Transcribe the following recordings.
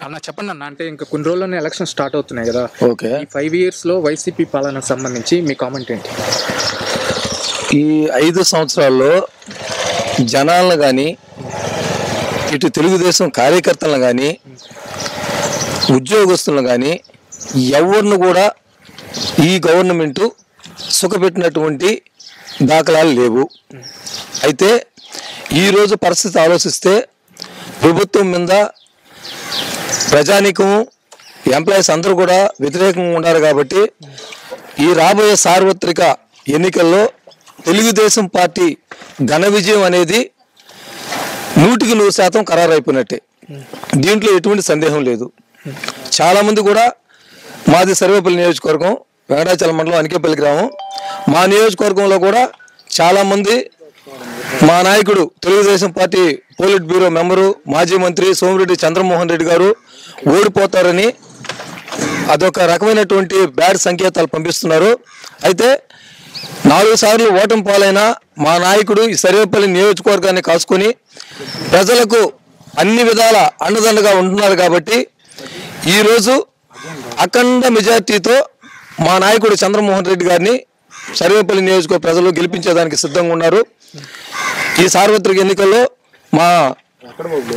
అన్న చెప్పండి అన్న, అంటే ఇంకా కొన్ని రోజుల్లోనే ఎలక్షన్ స్టార్ట్ అవుతున్నాయి కదా. ఓకే, ఈ 5 yearsలో వైసీపీ పాలనకు సంబంధించి మీ కామెంట్ ఏంటి? ఈ 5 సంవత్సరాల్లో జనాలను కానీ, ఇటు తెలుగుదేశం కార్యకర్తలను కానీ, ఉద్యోగస్తులను కానీ ఎవరిని కూడా ఈ గవర్నమెంటు సుఖపెట్టినటువంటి దాఖలాలు లేవు. అయితే ఈరోజు పరిస్థితి ఆలోచిస్తే ప్రభుత్వం మీద ప్రజానీకం, ఎంప్లాయీస్ అందరూ కూడా వ్యతిరేకంగా ఉన్నారు. కాబట్టి ఈ రాబోయే సార్వత్రిక ఎన్నికల్లో తెలుగుదేశం పార్టీ ఘన విజయం అనేది 100% ఖరారైపోయినట్టే. దీంట్లో ఎటువంటి సందేహం లేదు. చాలామంది కూడా మాది సర్వేపల్లి నియోజకవర్గం, వెంకటాచలం మండలం, అనికేపల్లి గ్రామం. మా నియోజకవర్గంలో కూడా చాలామంది మా నాయకుడు Telugu Desam party polit bureau member, మాజీ మంత్రి సోమిరెడ్డి చంద్రమోహన్ రెడ్డి గారు ఓడిపోతారని అదొక రకమైనటువంటి బ్యాడ్ సంకేతాలు పంపిస్తున్నారు. అయితే 4 సార్లు ఓటమి పాలైన మా నాయకుడు ఈ సర్వేపల్లి నియోజకవర్గాన్ని కాసుకొని ప్రజలకు అన్ని విధాల అండదండగా ఉంటున్నారు. కాబట్టి ఈరోజు అఖండ మెజార్టీతో మా నాయకుడు చంద్రమోహన్ రెడ్డి గారిని సర్వేపల్లి నియోజకవర్గ ప్రజలు గెలిపించేదానికి సిద్ధంగా ఉన్నారు. ఈ సార్వత్రిక ఎన్నికల్లో మా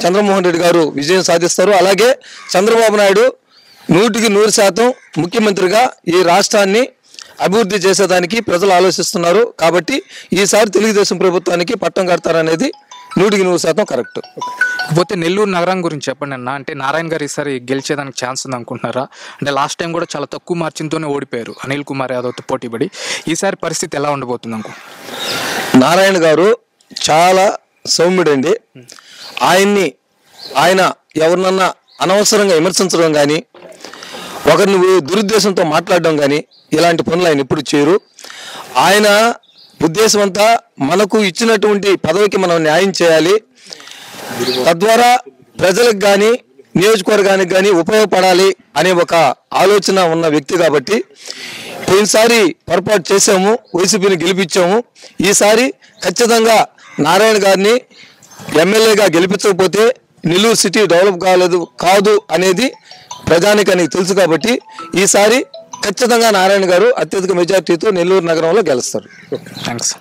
చంద్రమోహన్ రెడ్డి గారు విజయం సాధిస్తారు. అలాగే చంద్రబాబు నాయుడు 100% ముఖ్యమంత్రిగా ఈ రాష్ట్రాన్ని అభివృద్ధి చేసేదానికి ప్రజలు ఆలోచిస్తున్నారు. కాబట్టి ఈసారి తెలుగుదేశం ప్రభుత్వానికి పట్టం కడతారనేది 100% కరెక్ట్. పోతే నెల్లూరు నగరం గురించి చెప్పండి అన్న. అంటే నారాయణ గారు ఈసారి గెలిచేదానికి ఛాన్స్ ఉంది అనుకుంటున్నారా? అంటే లాస్ట్ టైం కూడా చాలా తక్కువ మార్జిన్తోనే ఓడిపోయారు అనిల్ కుమార్ యాదవ్తో పోటీపడి. ఈసారి పరిస్థితి ఎలా ఉండబోతుంది అనుకో? నారాయణ గారు చాలా సౌమ్యుడండి. ఆయన ఎవరినన్నా అనవసరంగా విమర్శించడం కానీ, ఒకరిని దురుద్దేశంతో మాట్లాడడం కానీ ఇలాంటి పనులు ఆయన ఎప్పుడు చేయరు. ఆయన ఉద్దేశం అంతా మనకు ఇచ్చినటువంటి పదవికి మనం న్యాయం చేయాలి, తద్వారా ప్రజలకు కానీ నియోజకవర్గానికి కానీ ఉపయోగపడాలి అనే ఒక ఆలోచన ఉన్న వ్యక్తి. కాబట్టి పోయినసారి పొరపాటు చేసాము, వైసీపీని గెలిపించాము. ఈసారి ఖచ్చితంగా నారాయణ గారిని ఎమ్మెల్యేగా గెలిపించకపోతే నెల్లూరు సిటీ డెవలప్ కాదు అనేది ప్రజానికానికి తెలుసు. కాబట్టి ఈసారి ఖచ్చితంగా నారాయణ గారు అత్యధిక మెజార్టీతో నెల్లూరు నగరంలో గెలుస్తారు. థ్యాంక్స్.